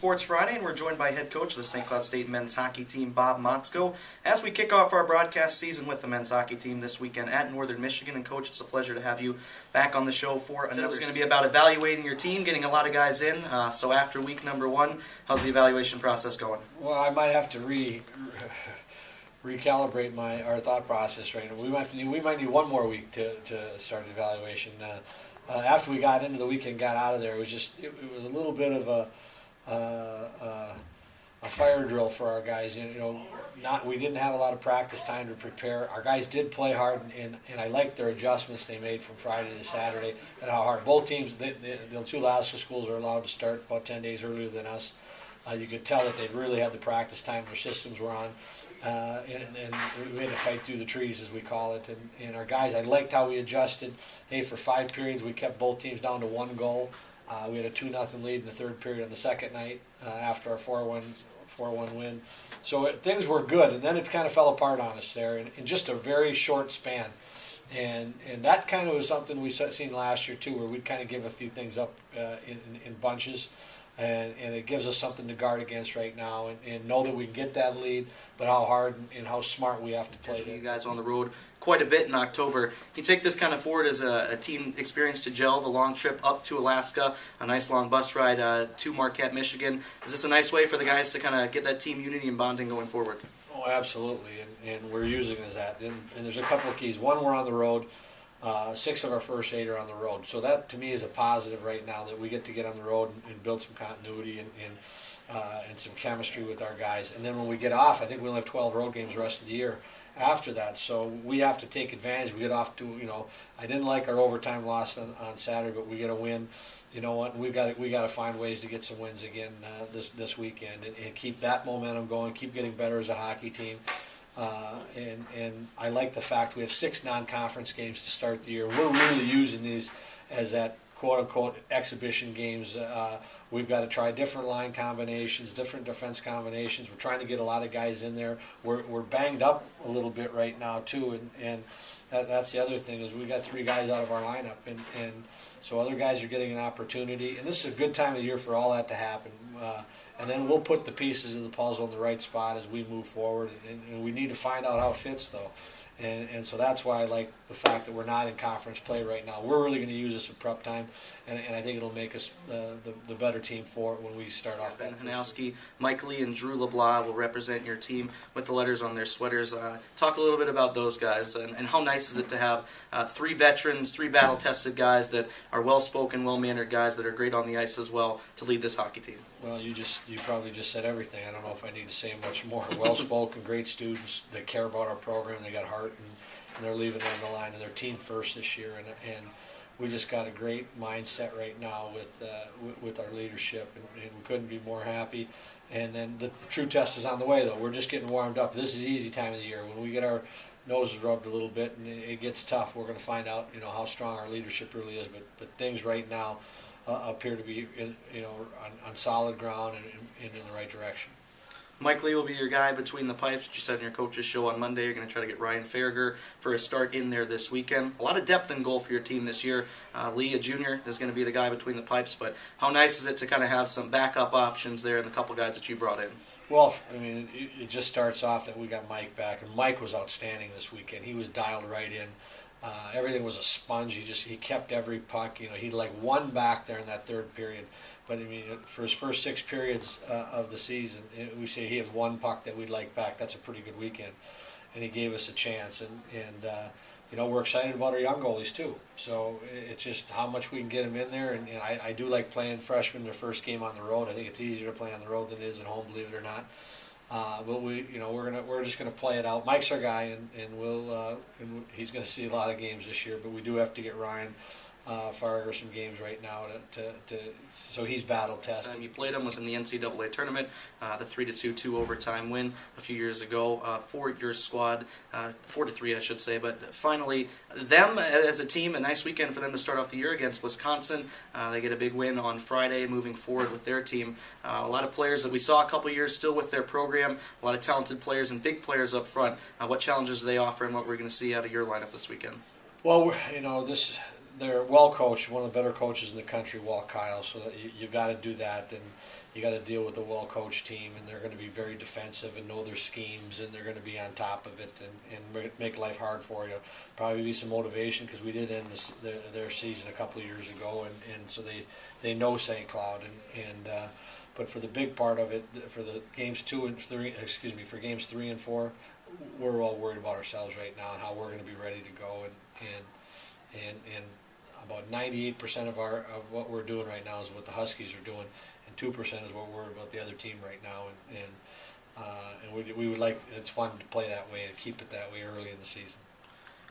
Sports Friday, and we're joined by head coach of the St. Cloud State men's hockey team, Bob Motzko, as we kick off our broadcast season with the men's hockey team this weekend at Northern Michigan. And Coach, it's a pleasure to have you back on the show for another. It's going to be about evaluating your team, getting a lot of guys in. So after week number 1, how's the evaluation process going? Well, I might have to recalibrate our thought process right now. We might need one more week to start the evaluation. After we got into the weekend, got out of there, it was a little bit of a fire drill for our guys. We didn't have a lot of practice time to prepare. Our guys did play hard, and I liked their adjustments they made from Friday to Saturday and how hard. Both teams, the two Alaska schools are allowed to start about 10 days earlier than us. You could tell that they'd really had the practice time. Their systems were on, and we had to fight through the trees, as we call it. And our guys, I liked how we adjusted. Hey, for 5 periods, we kept both teams down to 1 goal. We had a 2-0 lead in the 3rd period on the second night after our 4-1 win. So things were good, and then it kind of fell apart on us there in just a very short span. And that kind of was something we seen last year too, where we'd kind of give a few things up in bunches. And it gives us something to guard against right now, and know that we can get that lead, but how hard and how smart we have to play. You guys on the road quite a bit in October. Can you take this kind of forward as a team experience to gel, the long trip up to Alaska, a nice long bus ride to Marquette, Michigan? Is this a nice way for the guys to kind of get that team unity and bonding going forward? Oh, absolutely, and we're using it as that. And there's a couple of keys. One, we're on the road. 6 of our first 8 are on the road. So that, to me, is a positive right now, that we get to get on the road and build some continuity and some chemistry with our guys. And then when we get off, I think we only have 12 road games the rest of the year after that. So we have to take advantage. We get off to, I didn't like our overtime loss on Saturday, but we get a win. You know what? We got to find ways to get some wins again this weekend and keep that momentum going, keep getting better as a hockey team. And I like the fact we have 6 non-conference games to start the year. We're really using these as that quote-unquote exhibition games. We've got to try different line combinations, different defense combinations. We're trying to get a lot of guys in there. We're banged up a little bit right now too, and that's the other thing, is we got 3 guys out of our lineup, and so other guys are getting an opportunity. And this is a good time of year for all that to happen. And then we'll put the pieces of the puzzle in the right spot as we move forward. And we need to find out how it fits, though. And so that's why I like the fact that we're not in conference play right now. We're really going to use this in prep time, and I think it'll make us the better team for it when we start off. Ben Hanowski, Mike Lee, and Drew LeBlanc will represent your team with the letters on their sweaters. Talk a little bit about those guys, and how nice is it to have 3 veterans, 3 battle-tested guys that are well-spoken, well-mannered guys that are great on the ice as well to lead this hockey team. Well, you probably just said everything. I don't know if I need to say much more. Well-spoken, great students. They care about our program. They got heart, and they're leaving it on the line, and they're team first this year. And we just got a great mindset right now with our leadership, and we couldn't be more happy. And then the true test is on the way, though. We're just getting warmed up. This is the easy time of the year. When we get our noses rubbed a little bit and it gets tough, we're going to find out how strong our leadership really is. But things right now appear to be on solid ground and in the right direction. Mike Lee will be your guy between the pipes. You said in your coach's show on Monday you're going to try to get Ryan Farragher for a start in there this weekend. A lot of depth in goal for your team this year. Lee, a junior, is going to be the guy between the pipes, but how nice is it to kind of have some backup options there and the couple guys that you brought in? Well, I mean, it just starts off that we got Mike back, and Mike was outstanding this weekend. He was dialed right in. Everything was a sponge. He kept every puck. He like won back there in that 3rd period. But I mean, for his first 6 periods of the season, we say he had 1 puck that we'd like back. That's a pretty good weekend, and he gave us a chance. And we're excited about our young goalies too. So it's just how much we can get them in there. And I do like playing freshmen their first game on the road. I think it's easier to play on the road than it is at home, believe it or not. But we're just gonna play it out. Mike's our guy, and he's gonna see a lot of games this year. But we do have to get Ryan Farragher some games right now so he's battle tested. You played him was in the NCAA tournament, the 3-2 overtime win a few years ago for your squad, 4-3 I should say. But finally, them as a team, a nice weekend for them to start off the year against Wisconsin. They get a big win on Friday, moving forward with their team. A lot of players that we saw a couple years still with their program. A lot of talented players and big players up front. What challenges do they offer, and what we're going to see out of your lineup this weekend? Well, they're well coached, one of the better coaches in the country, Walt Kyle. So that you got to do that, and you got to deal with a well coached team, and they're going to be very defensive and know their schemes, and they're going to be on top of it and make life hard for you. Probably be some motivation because we did end their season a couple of years ago, and so they know St. Cloud, and but for the big part of it, for the games 2 and 3, for games 3 and 4, we're all worried about ourselves right now and how we're going to be ready to go, and about 98% of what we're doing right now is what the Huskies are doing, and 2% is what we're worried about the other team right now, and we would like, it's fun to play that way and keep it that way early in the season.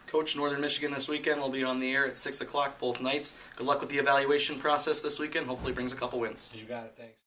Coach, Northern Michigan this weekend will be on the air at 6 o'clock both nights. Good luck with the evaluation process this weekend. Hopefully brings a couple wins. You got it. Thanks.